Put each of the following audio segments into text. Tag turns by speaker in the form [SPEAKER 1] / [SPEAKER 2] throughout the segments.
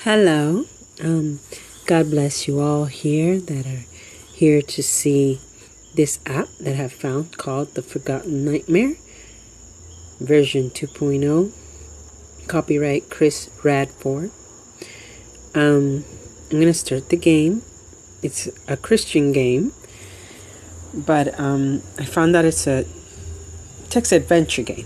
[SPEAKER 1] Hello. God bless you all here that are here to see this app that I've found called The Forgotten Nightmare, version 2.0, copyright Chris Radford. I'm going to start the game. It's a Christian game, but I found out it's a text adventure game.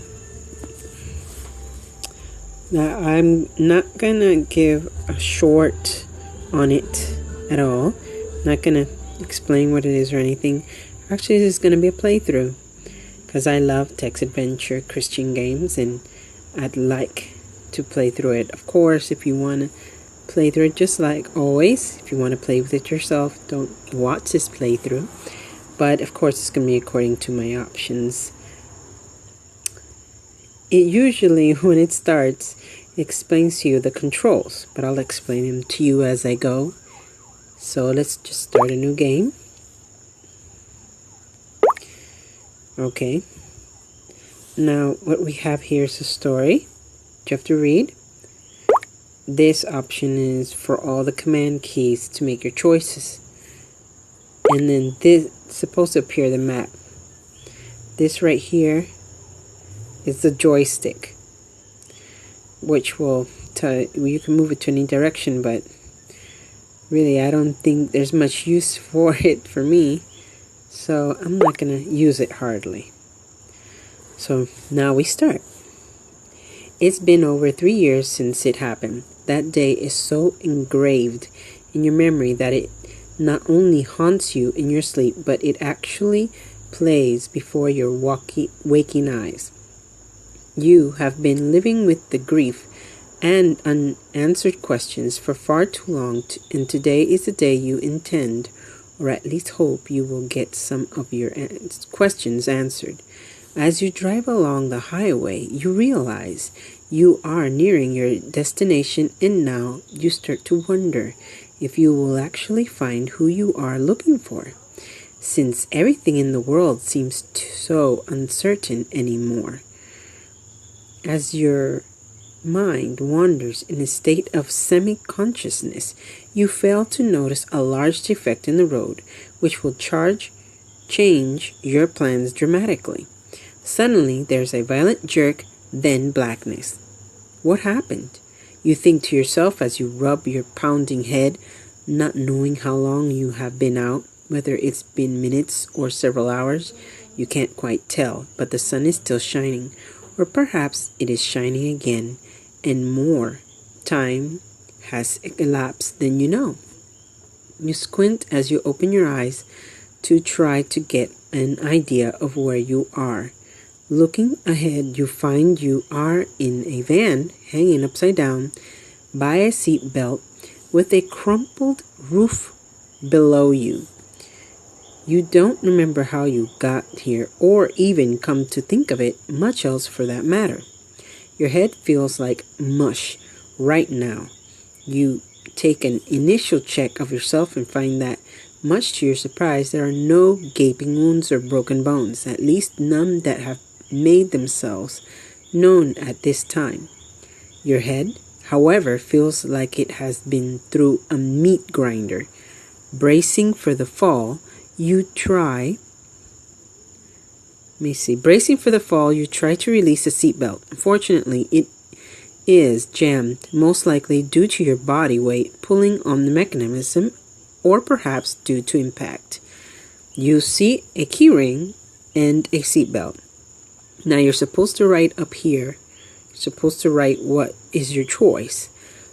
[SPEAKER 1] Now, I'm not going to give a short on it at all. I'm not going to explain what it is or anything. Actually, this is going to be a playthrough because I love text adventure Christian games and I'd like to play through it. Of course, if you want to play through it, just like always, if you want to play with it yourself, don't watch this playthrough. But of course, it's going to be according to my options. It usually, when it starts, explains to you the controls, but I'll explain them to you as I go. So let's just start a new game. Okay. Now, what we have here is a story you have to read. This option is for all the command keys to make your choices. And then this is supposed to appear the map. This right here is the joystick, which will tell you can move it to any direction, but really I don't think there's much use for it for me, so I'm not gonna use it hardly. So now we start. It's been over 3 years since it happened. That day is so engraved in your memory that it not only haunts you in your sleep, but it actually plays before your waking eyes. You have been living with the grief and unanswered questions for far too long, and today is the day you intend, or at least hope, you will get some of your questions answered. As you drive along the highway, you realize you are nearing your destination, and now you start to wonder if you will actually find who you are looking for, since everything in the world seems so uncertain anymore. As your mind wanders in a state of semi-consciousness, you fail to notice a large defect in the road, which will change your plans dramatically. Suddenly, there's a violent jerk, then blackness. What happened? You think to yourself as you rub your pounding head, not knowing how long you have been out, whether it's been minutes or several hours. You can't quite tell, but the sun is still shining. Or perhaps it is shining again, and more time has elapsed than you know. You squint as you open your eyes to try to get an idea of where you are. Looking ahead, you find you are in a van hanging upside down by a seat belt with a crumpled roof below you. You don't remember how you got here, or even, come to think of it, much else for that matter. Your head feels like mush right now. You take an initial check of yourself and find that, much to your surprise, there are no gaping wounds or broken bones, at least none that have made themselves known at this time. Your head, however, feels like it has been through a meat grinder. Bracing for the fall, you try to release the seatbelt. Unfortunately, it is jammed, most likely due to your body weight pulling on the mechanism, or perhaps due to impact. You see a key ring and a seatbelt. Now you're supposed to write up here, what is your choice.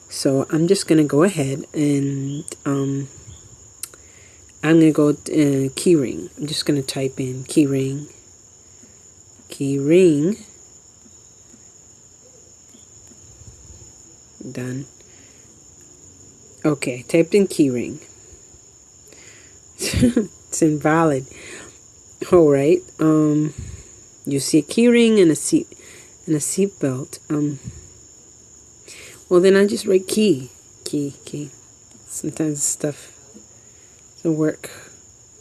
[SPEAKER 1] So I'm just going to go ahead and I'm going to go key ring. I'm just going to type in key ring. Done. Okay, typed in key ring. It's invalid. All right. You see a key ring and a seat belt. Well, then I just write key. Sometimes stuff doesn't work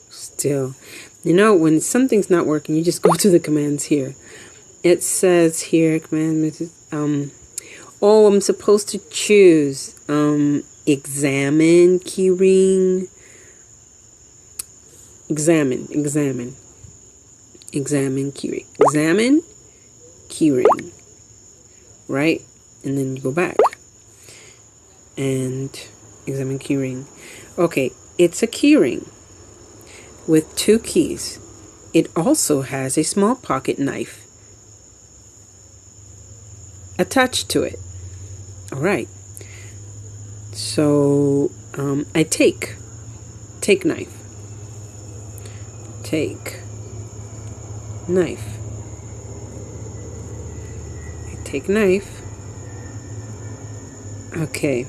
[SPEAKER 1] still. You know, when something's not working, you just go to the commands here. It says here, command, Oh, I'm supposed to choose. Examine, keyring. Examine, keyring. Examine, keyring. Right? And then you go back. And examine keyring. Okay, it's a keyring with 2 keys. It also has a small pocket knife attached to it. Alright. So, I take knife. Take knife. I take knife. Okay.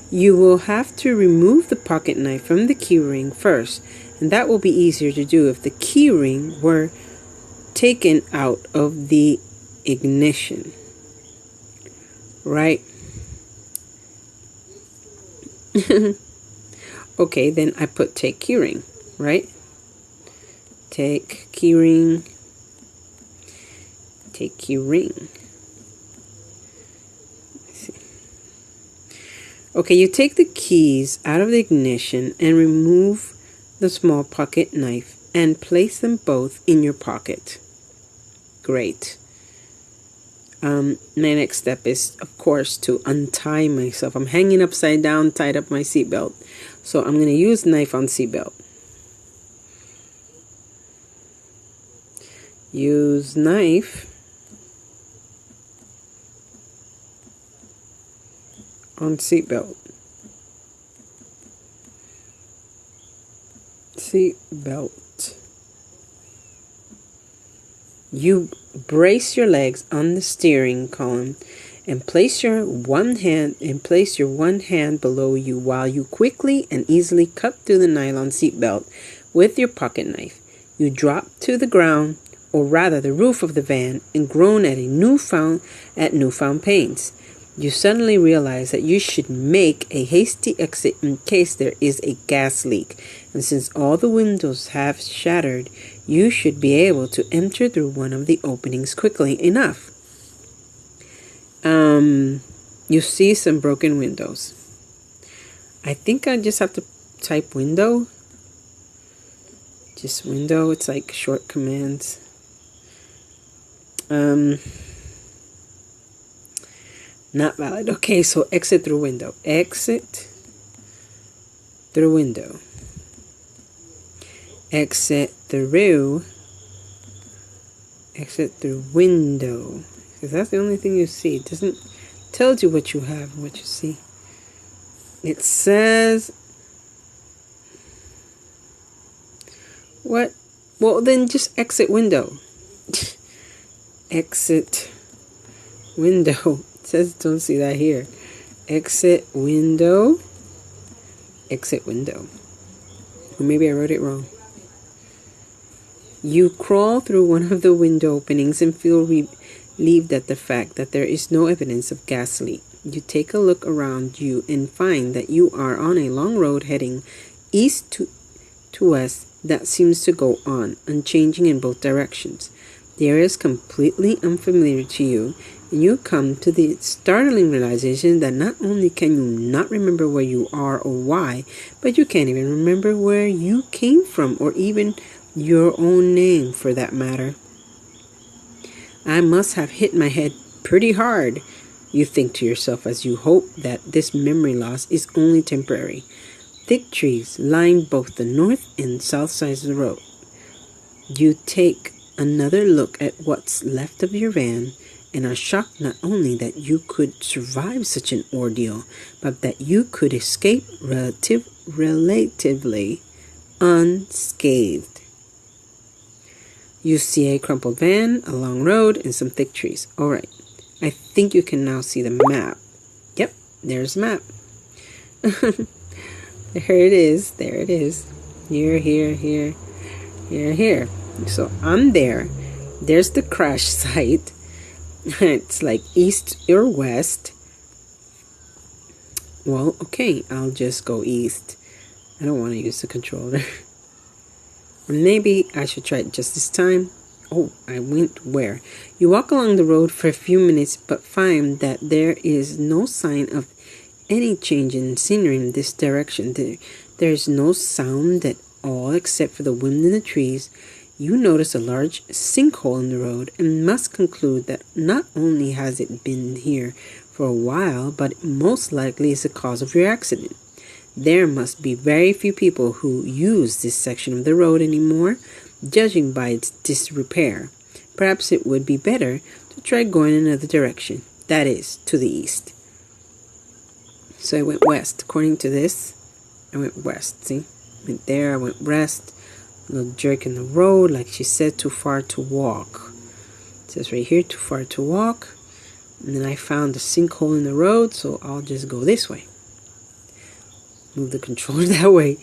[SPEAKER 1] You will have to remove the pocket knife from the keyring first, and that will be easier to do if the keyring were taken out of the ignition. Right? Okay, then I put take keyring, right? Take keyring. Take keyring. Okay, you take the keys out of the ignition and remove the small pocket knife and place them both in your pocket. Great. My next step is, of course, to untie myself. I'm hanging upside down, tied up my seatbelt. So I'm going to use knife on seatbelt. Use knife on seatbelt. Seatbelt. You brace your legs on the steering column and place your one hand below you while you quickly and easily cut through the nylon seatbelt with your pocket knife. You drop to the ground, or rather the roof of the van, and groan at newfound pains. You suddenly realize that you should make a hasty exit in case there is a gas leak, and since all the windows have shattered, you should be able to enter through one of the openings quickly enough. You see some broken windows. I think I just have to type window. Just window. It's like short commands. Not valid. Okay, so exit through window. Exit through window. Exit through. Exit through window. Because that's the only thing you see. It doesn't tell you what you have and what you see. It says. What? Well, then just exit window. Exit window. It says don't see that here. Exit window. Exit window. Or maybe I wrote it wrong. You crawl through one of the window openings and feel relieved at the fact that there is no evidence of gas leak. You take a look around you and find that you are on a long road heading east to west that seems to go on, unchanging in both directions. The area is completely unfamiliar to you, and you come to the startling realization that not only can you not remember where you are or why, but you can't even remember where you came from or even your own name for that matter. I must have hit my head pretty hard, you think to yourself as you hope that this memory loss is only temporary. Thick trees line both the north and south sides of the road. You take another look at what's left of your van and are shocked not only that you could survive such an ordeal, but that you could escape relatively unscathed. You see a crumpled van, a long road, and some thick trees. Alright, I think you can now see the map. Yep, there's the map. There it is. There it is. Here, here, here, here, here. So I'm there. There's the crash site. It's like east or west. Well, okay, I'll just go east. I don't want to use the controller. Maybe I should try it just this time. Oh, I went where? You walk along the road for a few minutes, but find that there is no sign of any change in scenery in this direction. There is no sound at all except for the wind in the trees. You notice a large sinkhole in the road and must conclude that not only has it been here for a while, but most likely is the cause of your accident. There must be very few people who use this section of the road anymore, judging by its disrepair. Perhaps it would be better to try going another direction, that is, to the east. So I went west. According to this, I went west. See? Went there, I went west. A little jerk in the road, like she said, too far to walk. It says right here, too far to walk. And then I found a sinkhole in the road, so I'll just go this way. Move the controller that way.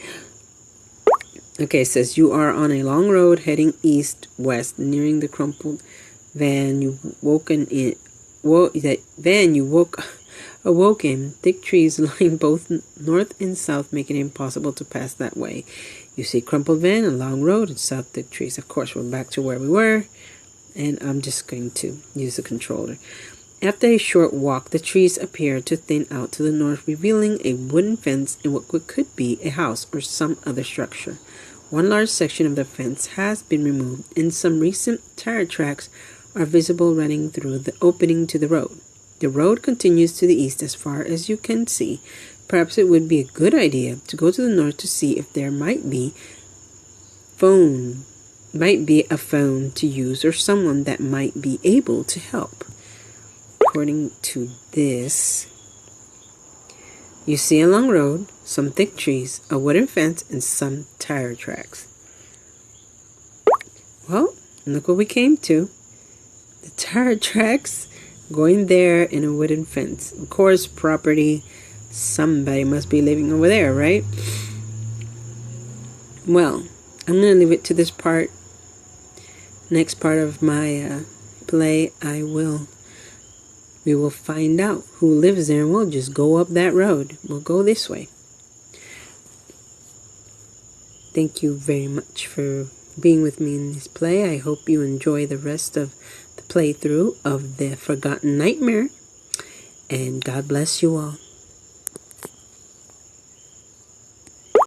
[SPEAKER 1] Okay, it says you are on a long road heading east-west, nearing the crumpled van you awoke in. Thick trees lying both north and south, making it impossible to pass that way. You see crumpled van, a long road, and south thick trees. Of course, we're back to where we were, and I'm just going to use the controller. After a short walk, the trees appear to thin out to the north, revealing a wooden fence and what could be a house or some other structure. One large section of the fence has been removed, and some recent tire tracks are visible running through the opening to the road. The road continues to the east as far as you can see. Perhaps it would be a good idea to go to the north to see if there might be a phone to use or someone that might be able to help. According to this, you see a long road, some thick trees, a wooden fence, and some tire tracks. Well, look what we came to. The tire tracks going there in a wooden fence. Of course, property. Somebody must be living over there, right? Well, I'm going to leave it to this part. Next part of my play, we will find out who lives there, and we'll just go up that road. We'll go this way. Thank you very much for being with me in this play. I hope you enjoy the rest of the playthrough of The Forgotten Nightmare. And God bless you all.